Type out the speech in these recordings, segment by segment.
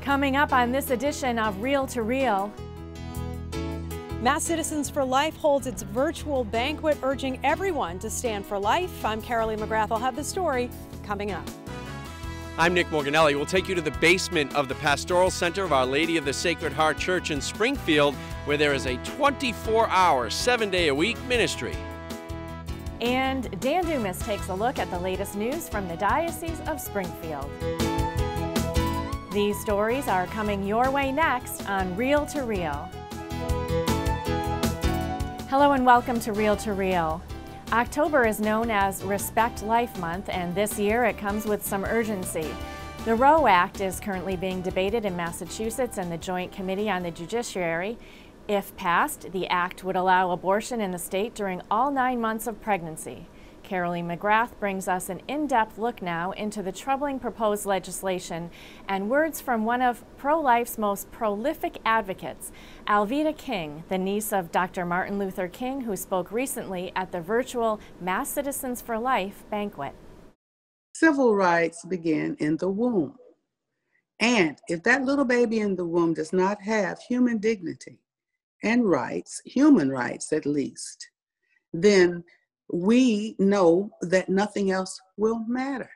Coming up on this edition of Reel to Reel. Mass Citizens for Life holds its virtual banquet, urging everyone to stand for life. I'm Carolee McGrath. I'll have the story coming up. I'm Nick Morganelli. We'll take you to the basement of the Pastoral Center of Our Lady of the Sacred Heart Church in Springfield, where there is a 24-hour, 7-day-a-week ministry. And Dan Dumas takes a look at the latest news from the Diocese of Springfield. These stories are coming your way next on Reel to Reel. Hello and welcome to Reel to Reel. October is known as Respect Life Month, and this year it comes with some urgency. The Roe Act is currently being debated in Massachusetts and the Joint Committee on the Judiciary. If passed, the act would allow abortion in the state during all 9 months of pregnancy. Carolee McGrath brings us an in-depth look now into the troubling proposed legislation and words from one of pro-life's most prolific advocates, Alveda King, the niece of Dr. Martin Luther King, who spoke recently at the virtual Mass Citizens for Life banquet. Civil rights begin in the womb. And if that little baby in the womb does not have human dignity and rights, human rights at least, then we know that nothing else will matter.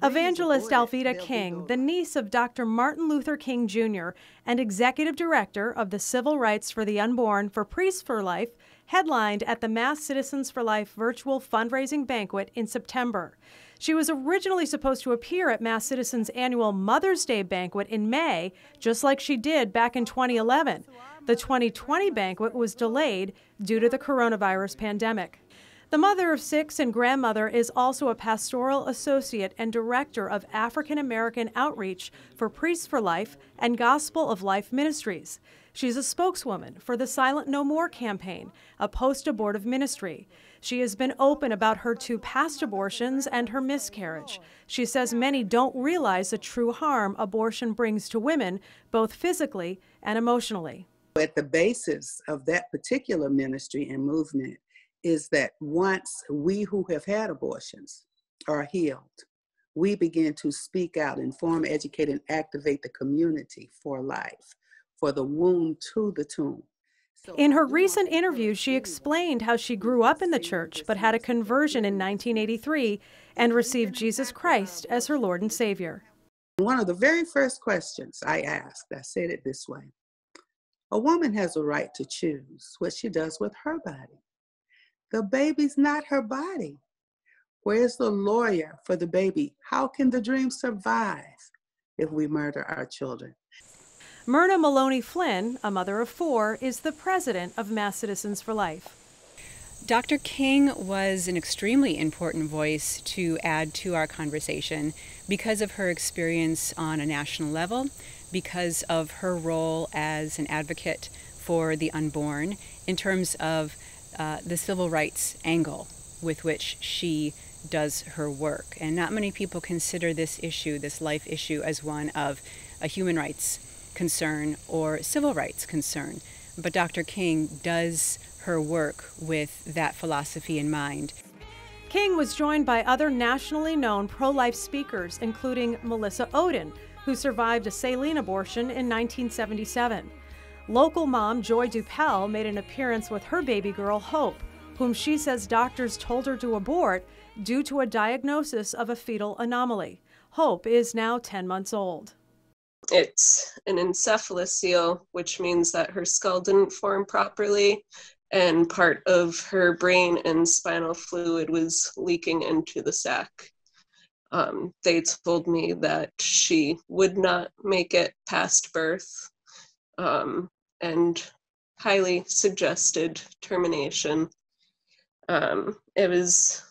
Evangelist Alveda King, the niece of Dr. Martin Luther King Jr. and Executive Director of the Civil Rights for the Unborn for Priests for Life, headlined at the Mass Citizens for Life virtual fundraising banquet in September. She was originally supposed to appear at Mass Citizens' annual Mother's Day banquet in May, just like she did back in 2011. The 2020 banquet was delayed due to the coronavirus pandemic. The mother of 6 and grandmother is also a pastoral associate and director of African American outreach for Priests for Life and Gospel of Life Ministries. She's a spokeswoman for the Silent No More campaign, a post-abortive ministry. She has been open about her 2 past abortions and her miscarriage. She says many don't realize the true harm abortion brings to women, both physically and emotionally. At the basis of that particular ministry and movement is that once we who have had abortions are healed, we begin to speak out, inform, educate, and activate the community for life, for the womb to the tomb. In her recent interview, she explained how she grew up in the church but had a conversion in 1983 and received Jesus Christ as her Lord and Savior. One of the very first questions I asked, I said it this way: a woman has a right to choose what she does with her body. The baby's not her body. Where's the lawyer for the baby? How can the dream survive if we murder our children? Myrna Maloney Flynn, a mother of 4, is the president of Mass Citizens for Life. Dr. King was an extremely important voice to add to our conversation because of her experience on a national level, because of her role as an advocate for the unborn in terms of the civil rights angle with which she does her work. And not many people consider this issue, this life issue, as one of a human rights concern or civil rights concern. But Dr. King does her work with that philosophy in mind. King was joined by other nationally known pro-life speakers, including Melissa Ohden, who survived a saline abortion in 1977. Local mom Joy Dupel made an appearance with her baby girl, Hope, whom she says doctors told her to abort due to a diagnosis of a fetal anomaly. Hope is now 10 months old. It's an encephalocele, which means that her skull didn't form properly, and part of her brain and spinal fluid was leaking into the sac. They told me that she would not make it past birth, and highly suggested termination. It was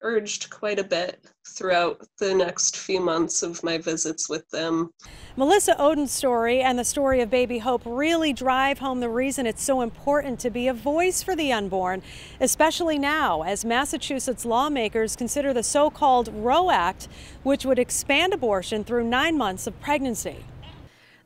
urged quite a bit throughout the next few months of my visits with them. Melissa Ohden's story and the story of baby Hope really drive home the reason it's so important to be a voice for the unborn, especially now as Massachusetts lawmakers consider the so-called Roe Act, which would expand abortion through 9 months of pregnancy.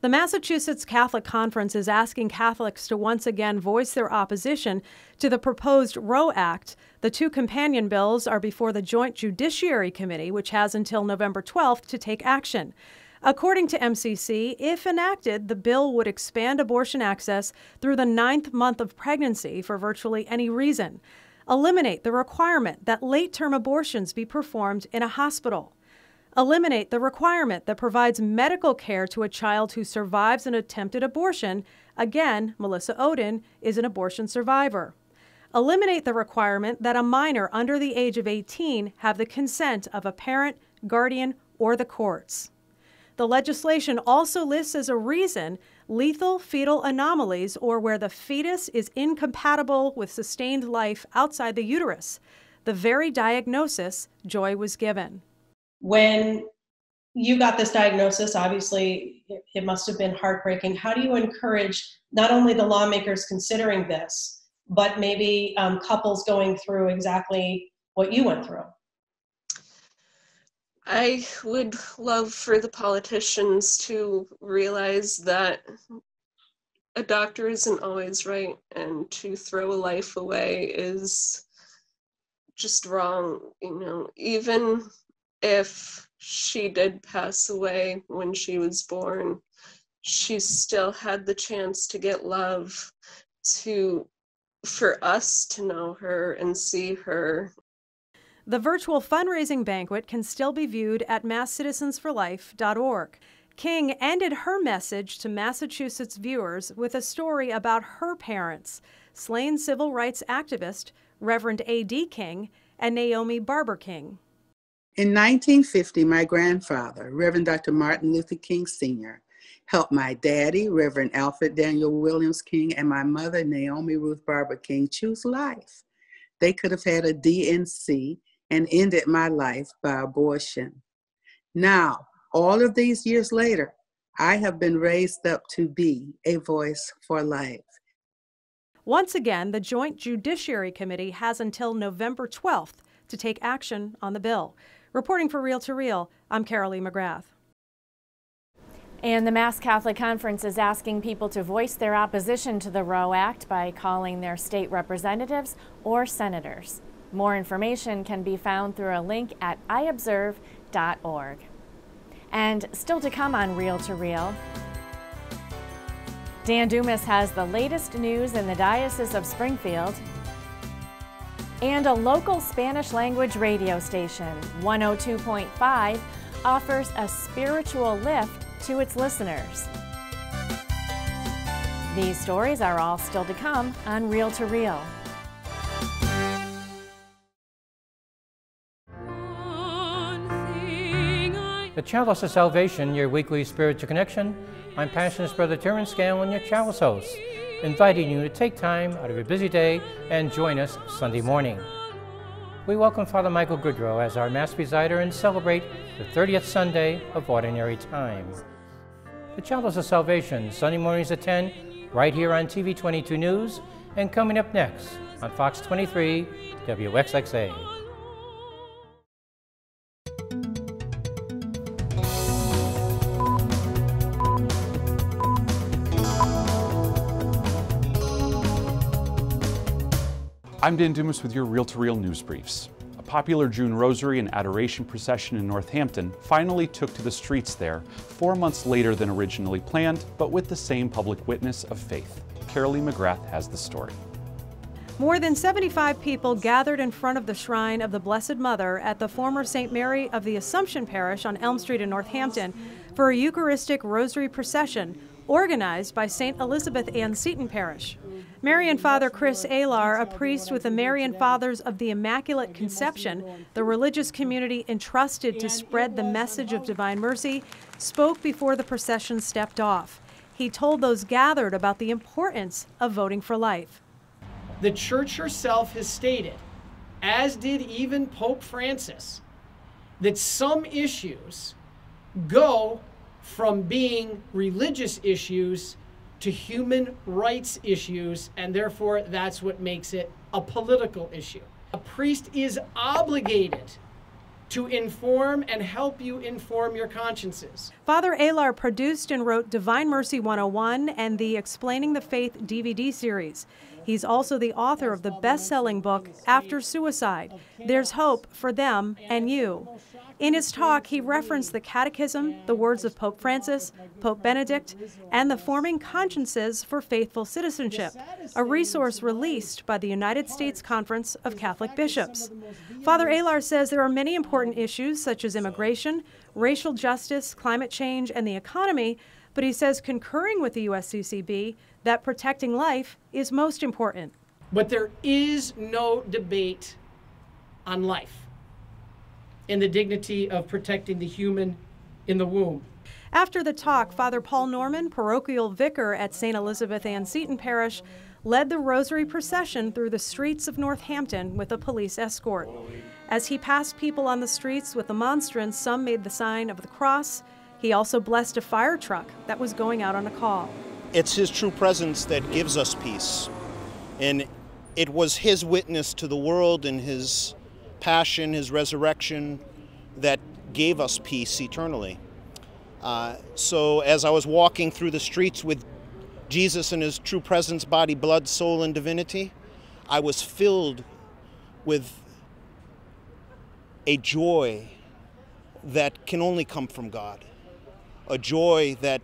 The Massachusetts Catholic Conference is asking Catholics to once again voice their opposition to the proposed Roe Act. The 2 companion bills are before the Joint Judiciary Committee, which has until November 12th to take action. According to MCC, if enacted, the bill would expand abortion access through the 9th month of pregnancy for virtually any reason, eliminate the requirement that late-term abortions be performed in a hospital, eliminate the requirement that provides medical care to a child who survives an attempted abortion. Again, Melissa Ohden is an abortion survivor. Eliminate the requirement that a minor under the age of 18 have the consent of a parent, guardian, or the courts. The legislation also lists as a reason lethal fetal anomalies, or where the fetus is incompatible with sustained life outside the uterus, the very diagnosis Joy was given. When you got this diagnosis, obviously it must have been heartbreaking. How do you encourage not only the lawmakers considering this, but maybe couples going through exactly what you went through? I would love for the politicians to realize that a doctor isn't always right, and to throw a life away is just wrong. You know, even if she did pass away when she was born, she still had the chance to get love, for us to know her and see her. The virtual fundraising banquet can still be viewed at masscitizensforlife.org. King ended her message to Massachusetts viewers with a story about her parents, slain civil rights activist Reverend A.D. King and Naomi Barber King. In 1950, my grandfather, Reverend Dr. Martin Luther King Sr., helped my daddy, Reverend Alfred Daniel Williams King, and my mother, Naomi Ruth Barber King, choose life. They could have had a DNC and ended my life by abortion. Now, all of these years later, I have been raised up to be a voice for life. Once again, the Joint Judiciary Committee has until November 12th to take action on the bill. Reporting for Real to Real, I'm Carolee McGrath. And the Mass Catholic Conference is asking people to voice their opposition to the Roe Act by calling their state representatives or senators. More information can be found through a link at iobserve.org. And still to come on Real to Real, Dan Dumas has the latest news in the Diocese of Springfield, and a local Spanish language radio station, 102.5, offers a spiritual lift to its listeners. These stories are all still to come on Real to Real. The Chalice of Salvation, your weekly spiritual connection. I'm Passionist Brother Terrence Scanlon, your Chalice host, inviting you to take time out of your busy day and join us Sunday morning. We welcome Father Michael Goodrow as our Mass presider and celebrate the 30th Sunday of Ordinary Time. The Chalice of Salvation, Sunday mornings at 10, right here on TV 22 News, and coming up next on Fox 23, WXXA. I'm Dan Dumas with your Real to Real news briefs. A popular June Rosary and Adoration procession in Northampton finally took to the streets there 4 months later than originally planned, but with the same public witness of faith. Carolee McGrath has the story. More than 75 people gathered in front of the shrine of the Blessed Mother at the former St. Mary of the Assumption Parish on Elm Street in Northampton for a Eucharistic Rosary procession organized by St. Elizabeth Ann Seton Parish. Marian Father Chris Alar, a priest with the Marian Fathers of the Immaculate Conception, the religious community entrusted to spread the message of divine mercy, spoke before the procession stepped off. He told those gathered about the importance of voting for life. The Church herself has stated, as did even Pope Francis, that some issues go from being religious issues to human rights issues, and therefore that's what makes it a political issue. A priest is obligated to inform and help you inform your consciences. Father Alar produced and wrote Divine Mercy 101 and the Explaining the Faith DVD series. He's also the author of the best-selling book, After Suicide, There's Hope for Them and You. In his talk, he referenced the Catechism, the words of Pope Francis, Pope Benedict, and the Forming Consciences for Faithful Citizenship, a resource released by the United States Conference of Catholic Bishops. Father Alar says there are many important issues such as immigration, racial justice, climate change, and the economy, but he says concurring with the USCCB that protecting life is most important. But there is no debate on life and the dignity of protecting the human in the womb. After the talk, Father Paul Norman, parochial vicar at St. Elizabeth Ann Seton Parish, led the Rosary procession through the streets of Northampton with a police escort. As he passed people on the streets with the monstrance, some made the sign of the cross. He also blessed a fire truck that was going out on a call. It's his true presence that gives us peace. And it was his witness to the world and his passion, his resurrection, that gave us peace eternally. So as I was walking through the streets with Jesus in his true presence, body, blood, soul, and divinity, I was filled with a joy that can only come from God. A joy that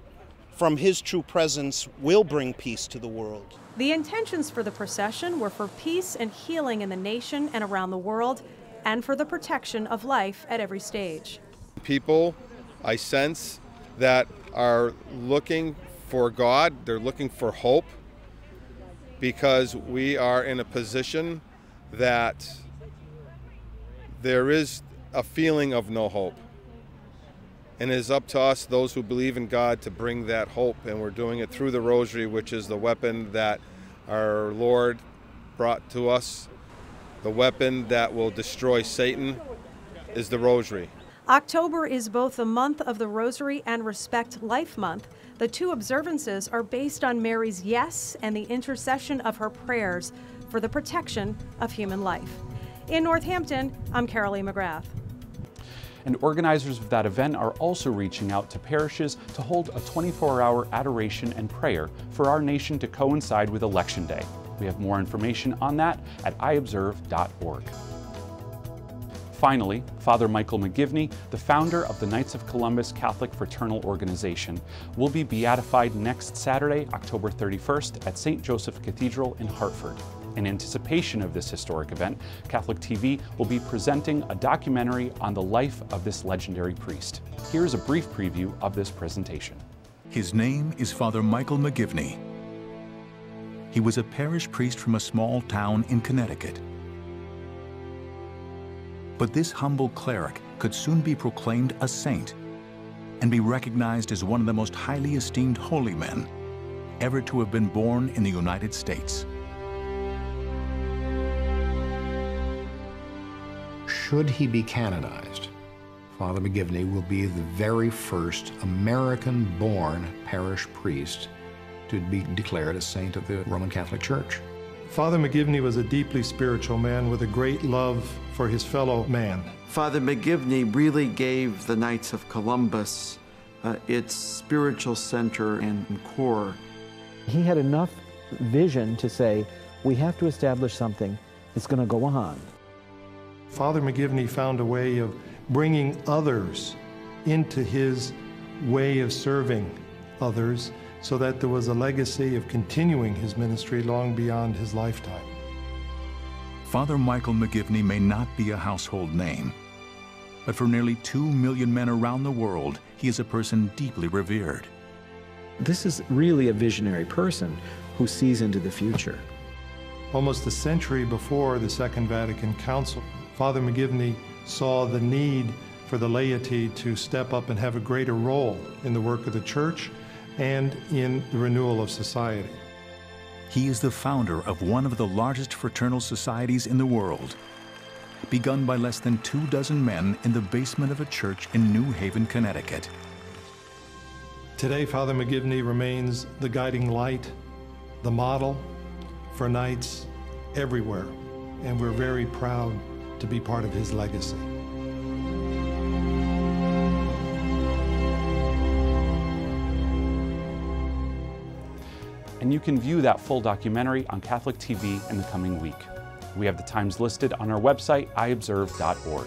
from his true presence will bring peace to the world. The intentions for the procession were for peace and healing in the nation and around the world, and for the protection of life at every stage. People, I sense, that are looking for God, they're looking for hope, because we are in a position that there is a feeling of no hope. And it is up to us, those who believe in God, to bring that hope. And we're doing it through the Rosary, which is the weapon that our Lord brought to us. The weapon that will destroy Satan is the Rosary. October is both the month of the Rosary and Respect Life Month. The two observances are based on Mary's yes and the intercession of her prayers for the protection of human life. In Northampton, I'm Carolee McGrath. And organizers of that event are also reaching out to parishes to hold a 24-hour adoration and prayer for our nation to coincide with Election Day. We have more information on that at iobserve.org. Finally, Father Michael McGivney, the founder of the Knights of Columbus Catholic Fraternal Organization, will be beatified next Saturday, October 31st at St. Joseph Cathedral in Hartford. In anticipation of this historic event, Catholic TV will be presenting a documentary on the life of this legendary priest. Here's a brief preview of this presentation. His name is Father Michael McGivney. He was a parish priest from a small town in Connecticut. But this humble cleric could soon be proclaimed a saint and be recognized as one of the most highly esteemed holy men ever to have been born in the United States. Should he be canonized, Father McGivney will be the very first American-born parish priest to be declared a saint of the Roman Catholic Church. Father McGivney was a deeply spiritual man with a great love for his fellow man. Father McGivney really gave the Knights of Columbus its spiritual center and core. He had enough vision to say, we have to establish something that's going to go on. Father McGivney found a way of bringing others into his way of serving others so that there was a legacy of continuing his ministry long beyond his lifetime. Father Michael McGivney may not be a household name, but for nearly 2 million men around the world, he is a person deeply revered. This is really a visionary person who sees into the future. Almost a century before the Second Vatican Council, Father McGivney saw the need for the laity to step up and have a greater role in the work of the Church and in the renewal of society. He is the founder of one of the largest fraternal societies in the world, begun by less than 24 men in the basement of a church in New Haven, Connecticut. Today, Father McGivney remains the guiding light, the model for Knights everywhere, and we're very proud to be part of his legacy. And you can view that full documentary on Catholic TV in the coming week. We have the times listed on our website, iobserve.org.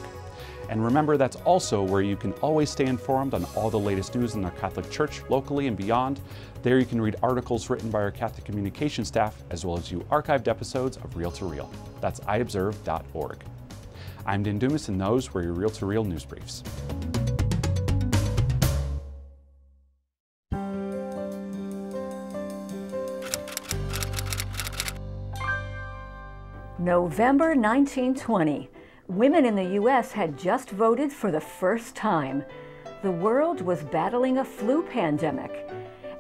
And remember, that's also where you can always stay informed on all the latest news in our Catholic Church, locally and beyond. There you can read articles written by our Catholic communication staff, as well as view archived episodes of Real to Real. That's iobserve.org. I'm Din Dumas, and those were your Real to Real news briefs. November 1920. Women in the U.S. had just voted for the first time. The world was battling a flu pandemic.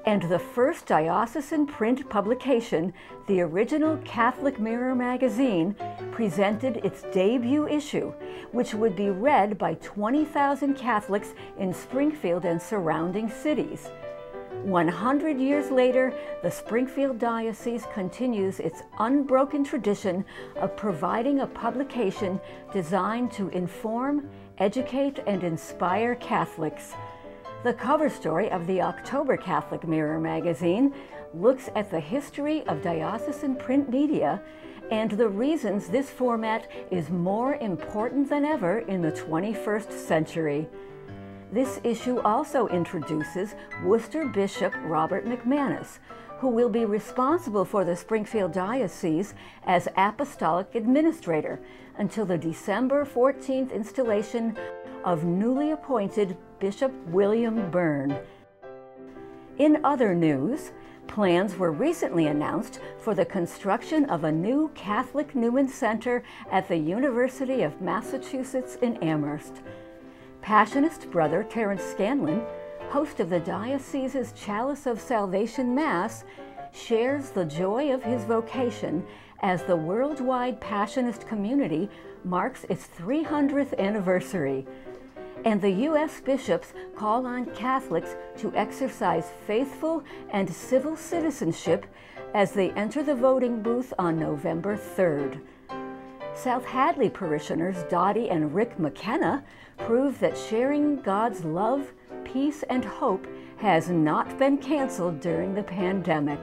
And the first diocesan print publication, the original Catholic Mirror magazine, presented its debut issue, which would be read by 20,000 Catholics in Springfield and surrounding cities. 100 years later, the Springfield Diocese continues its unbroken tradition of providing a publication designed to inform, educate, and inspire Catholics. The cover story of the October Catholic Mirror magazine looks at the history of diocesan print media and the reasons this format is more important than ever in the 21st century. This issue also introduces Worcester Bishop Robert McManus, who will be responsible for the Springfield Diocese as Apostolic Administrator until the December 14th installation of newly appointed Bishop William Byrne. In other news, plans were recently announced for the construction of a new Catholic Newman Center at the University of Massachusetts in Amherst. Passionist brother Terence Scanlon, host of the diocese's Chalice of Salvation Mass, shares the joy of his vocation as the worldwide Passionist community marks its 300th anniversary. And the U.S. bishops call on Catholics to exercise faithful and civil citizenship as they enter the voting booth on November 3rd. South Hadley parishioners Dottie and Rick McKenna prove that sharing God's love, peace, and hope has not been canceled during the pandemic.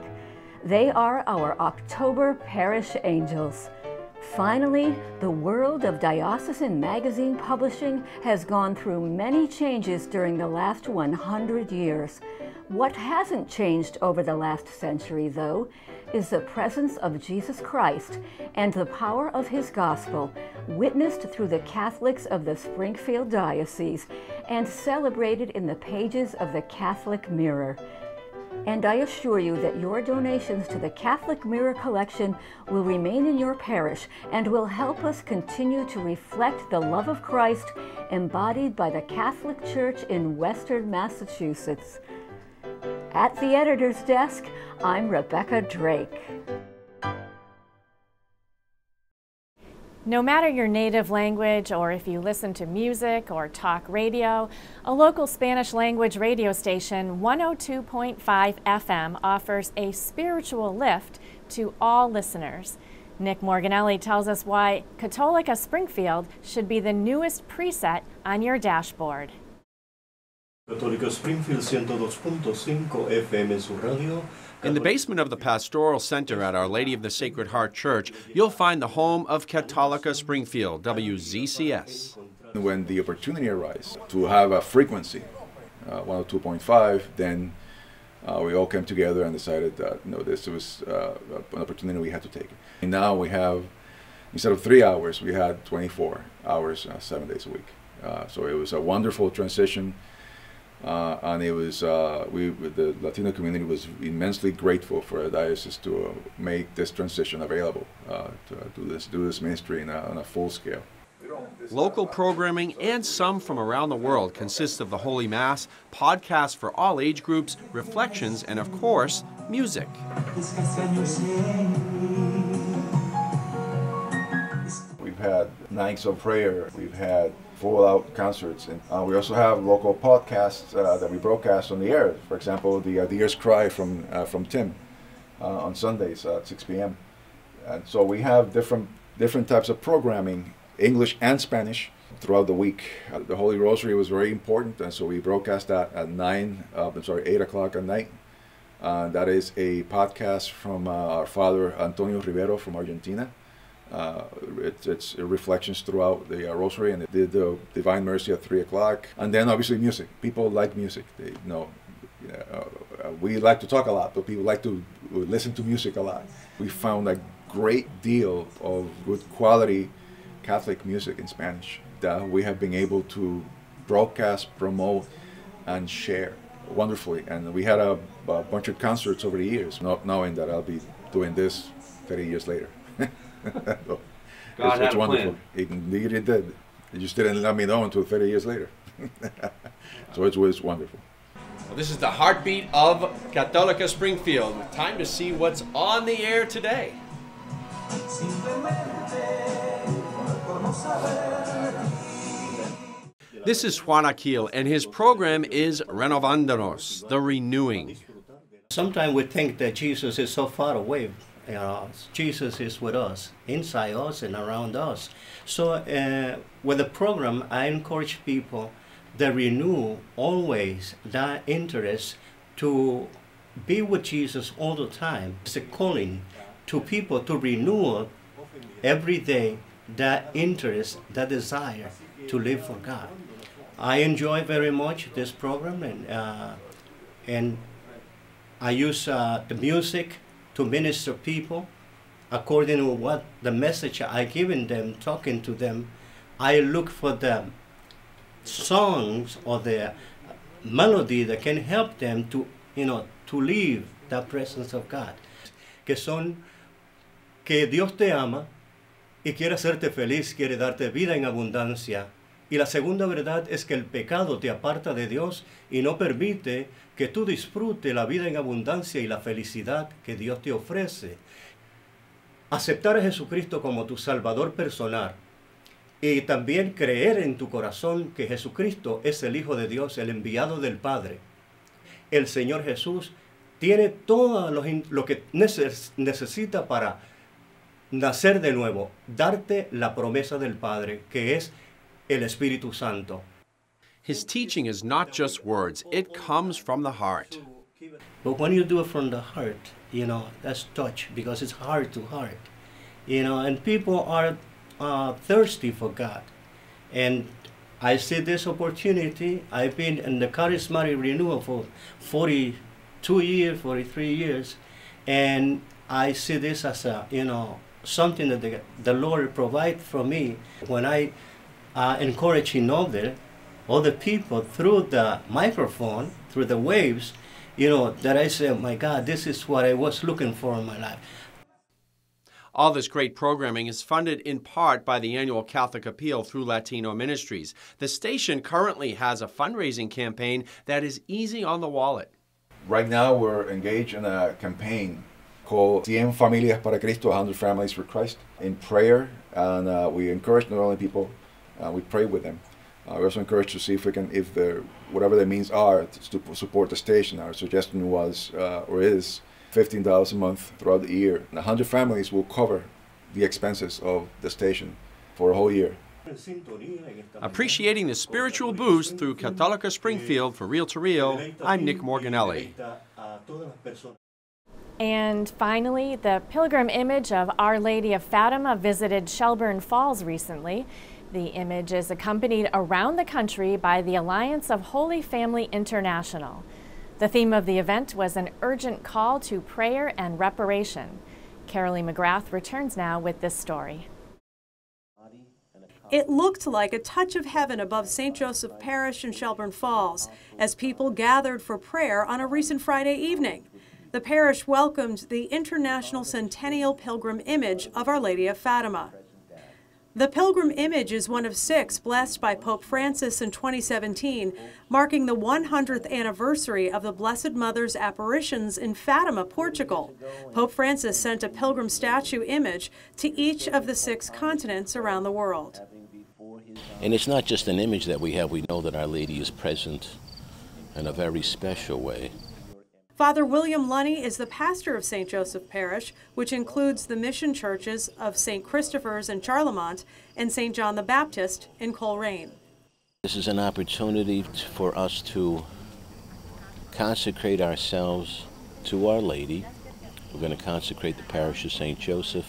They are our October parish angels. Finally, the world of diocesan magazine publishing has gone through many changes during the last 100 years. What hasn't changed over the last century, though, is the presence of Jesus Christ and the power of his gospel, witnessed through the Catholics of the Springfield Diocese and celebrated in the pages of the Catholic Mirror. And I assure you that your donations to the Catholic Mirror collection will remain in your parish and will help us continue to reflect the love of Christ embodied by the Catholic Church in Western Massachusetts. At the editor's desk, I'm Rebecca Drake. No matter your native language or if you listen to music or talk radio, a local Spanish language radio station, 102.5 FM, offers a spiritual lift to all listeners. Nick Morganelli tells us why Católica Springfield should be the newest preset on your dashboard. Católica Springfield 102.5 FM en su radio. In the basement of the Pastoral Center at Our Lady of the Sacred Heart Church, you'll find the home of Católica Springfield, WZCS. When the opportunity arises to have a frequency, 102.5, then we all came together and decided that this was an opportunity we had to take. And now we have, instead of 3 hours, we had 24 hours, 7 days a week. So it was a wonderful transition. And it was, the Latino community was immensely grateful for the diocese to make this transition available, to do this ministry on a full scale. Local programming and some from around the world consists of the Holy Mass, podcasts for all age groups, reflections, and of course, music. We've had nights of prayer, we've had full-out concerts, and we also have local podcasts that we broadcast on the air. For example, the Deer's Cry from Tim on Sundays at 6 p.m. And so we have different types of programming, English and Spanish, throughout the week. The Holy Rosary was very important, and so we broadcast that at 8 o'clock at night. That is a podcast from our Father Antonio Rivero from Argentina. It's reflections throughout the rosary and the Divine Mercy at 3 o'clock. And then obviously music. People like music. They know. We like to talk a lot, but people like to listen to music a lot. We found a great deal of good quality Catholic music in Spanish that we have been able to broadcast, promote, and share wonderfully. And we had a bunch of concerts over the years, not knowing that I'll be doing this 30 years later. So it's wonderful. Indeed it did. It just didn't let me know until 30 years later. So it was wonderful. Well, this is the heartbeat of Católica Springfield. Time to see what's on the air today. This is Juan Aquil, and his program is Renovándonos, the renewing. Sometimes we think that Jesus is so far away. Jesus is with us, inside us and around us. So with the program, I encourage people that renew always that interest to be with Jesus all the time. It's a calling to people to renew every day that interest, that desire to live for God. I enjoy very much this program, and I use the music to minister people according to what the message I given them, talking to them. I look for the songs or the melody that can help them to, to live the presence of God. Que son que Dios te ama y quiere hacerte feliz, quiere darte vida en abundancia. Y la segunda verdad es que el pecado te aparta de Dios y no permite que tú disfrutes la vida en abundancia y la felicidad que Dios te ofrece. Aceptar a Jesucristo como tu Salvador personal y también creer en tu corazón que Jesucristo es el Hijo de Dios, el enviado del Padre. El Señor Jesús tiene todo lo que necesita para nacer de nuevo, darte la promesa del Padre, que es el Espíritu Santo. His teaching is not just words, it comes from the heart. But when you do it from the heart, that's touch, because it's heart to heart. And people are thirsty for God. And I see this opportunity. I've been in the charismatic renewal for 42 years, 43 years. And I see this as something that the Lord provides for me when I encouraging other people through the microphone, through the waves, that I say, oh my God, this is what I was looking for in my life. All this great programming is funded in part by the annual Catholic Appeal through Latino Ministries. The station currently has a fundraising campaign that is easy on the wallet. Right now we're engaged in a campaign called 100 Familias para Cristo, 100 Families for Christ, in prayer, and we encourage not only people, we pray with them. We also encourage to see if we can, whatever the means are, to support the station. Our suggestion was, or is, $15 a month throughout the year. 100 families will cover the expenses of the station for a whole year. Appreciating the spiritual boost through Católica Springfield for Real to Real, I'm Nick Morganelli. And finally, the pilgrim image of Our Lady of Fatima visited Shelburne Falls recently. The image is accompanied around the country by the Alliance of Holy Family International. The theme of the event was an urgent call to prayer and reparation. Carolee McGrath returns now with this story. It looked like a touch of heaven above St. Joseph Parish in Shelburne Falls as people gathered for prayer on a recent Friday evening. The parish welcomed the International Centennial Pilgrim image of Our Lady of Fatima. The pilgrim image is one of 6 blessed by Pope Francis in 2017, marking the 100th anniversary of the Blessed Mother's apparitions in Fatima, Portugal. Pope Francis sent a pilgrim statue image to each of the 6 continents around the world. And it's not just an image that we have. We know that Our Lady is present in a very special way. Father William Lunny is the pastor of St. Joseph Parish, which includes the mission churches of St. Christopher's in Charlemont and St. John the Baptist in Coleraine. This is an opportunity for us to consecrate ourselves to Our Lady. We're going to consecrate the parish of St. Joseph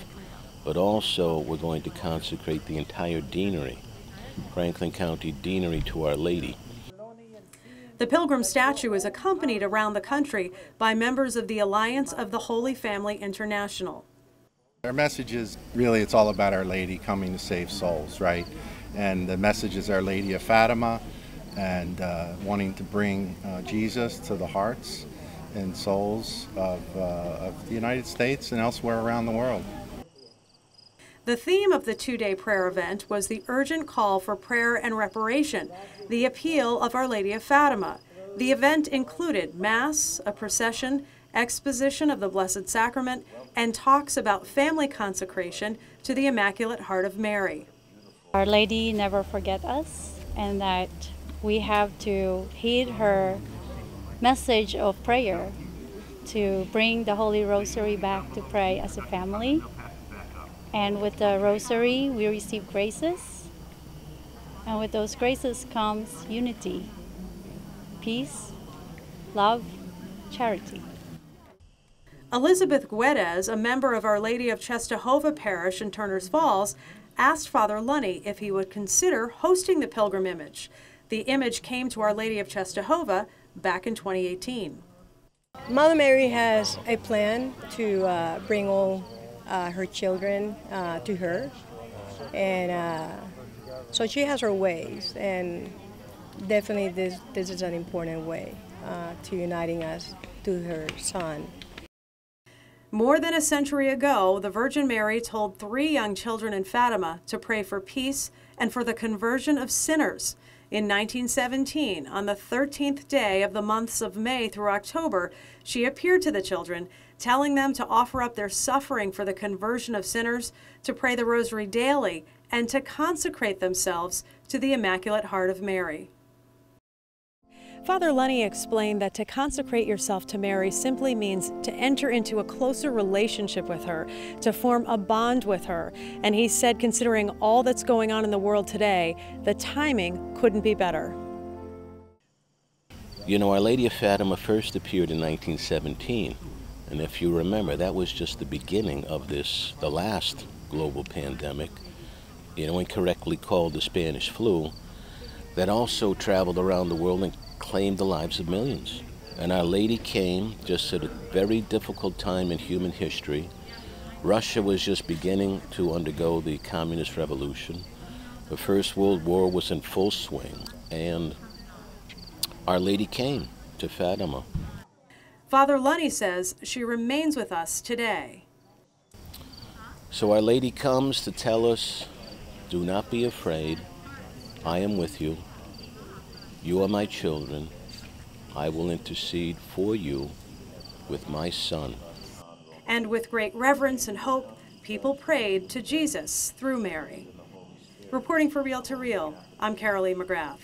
but also we're going to consecrate the entire deanery, Franklin County Deanery, to Our Lady. The pilgrim statue is accompanied around the country by members of the Alliance of the Holy Family International. Our message is really, it's all about Our Lady coming to save souls, right? And the message is Our Lady of Fatima, and wanting to bring Jesus to the hearts and souls of the United States and elsewhere around the world. The theme of the two-day prayer event was the urgent call for prayer and reparation, the appeal of Our Lady of Fatima. The event included Mass, a procession, exposition of the Blessed Sacrament, and talks about family consecration to the Immaculate Heart of Mary. Our Lady never forget us, and that we have to heed her message of prayer to bring the Holy Rosary back to pray as a family. And with the Rosary, we receive graces, and with those graces comes unity, peace, love, charity. Elizabeth Guedes, a member of Our Lady of Czestochowa Parish in Turners Falls, asked Father Lunny if he would consider hosting the pilgrim image. The image came to Our Lady of Czestochowa back in 2018. Mother Mary has a plan to bring all her children to her, and so she has her ways, and definitely this is an important way to uniting us to her Son. More than a century ago, the Virgin Mary told 3 young children in Fatima to pray for peace and for the conversion of sinners. In 1917, on the 13th day of the months of May through October, she appeared to the children, telling them to offer up their suffering for the conversion of sinners, to pray the Rosary daily, and to consecrate themselves to the Immaculate Heart of Mary. Father Lunny explained that to consecrate yourself to Mary simply means to enter into a closer relationship with her, to form a bond with her. And he said, considering all that's going on in the world today, the timing couldn't be better. You know, Our Lady of Fatima first appeared in 1917. And if you remember, that was just the beginning of this, the last global pandemic, incorrectly called the Spanish flu, that also traveled around the world and claimed the lives of millions. And Our Lady came just at a very difficult time in human history. Russia was just beginning to undergo the communist revolution. The First World War was in full swing, and Our Lady came to Fatima. Father Lunny says she remains with us today. So Our Lady comes to tell us, do not be afraid, I am with you. You are my children. I will intercede for you with my Son. And with great reverence and hope, people prayed to Jesus through Mary. Reporting for Reel to Reel, I'm Carolee McGrath.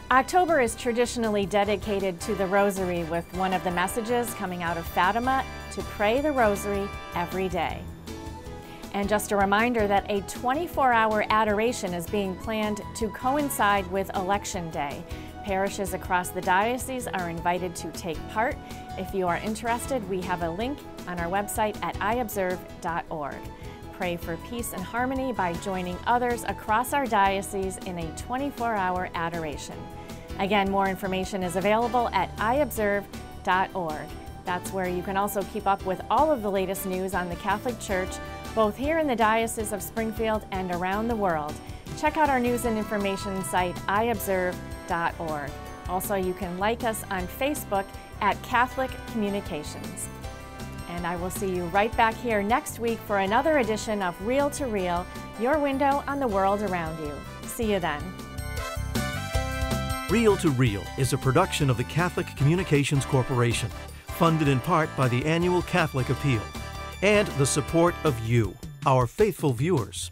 October is traditionally dedicated to the Rosary, with one of the messages coming out of Fatima to pray the Rosary every day. And just a reminder that a 24-hour adoration is being planned to coincide with Election Day. Parishes across the diocese are invited to take part. If you are interested, we have a link on our website at iobserve.org. Pray for peace and harmony by joining others across our diocese in a 24-hour adoration. Again, more information is available at iobserve.org. That's where you can also keep up with all of the latest news on the Catholic Church, both here in the Diocese of Springfield and around the world. Check out our news and information site, iobserve.org. Also, you can like us on Facebook at Catholic Communications. And I will see you right back here next week for another edition of Reel to Reel, your window on the world around you. See you then. Reel to Reel is a production of the Catholic Communications Corporation, funded in part by the annual Catholic Appeal, and the support of you, our faithful viewers.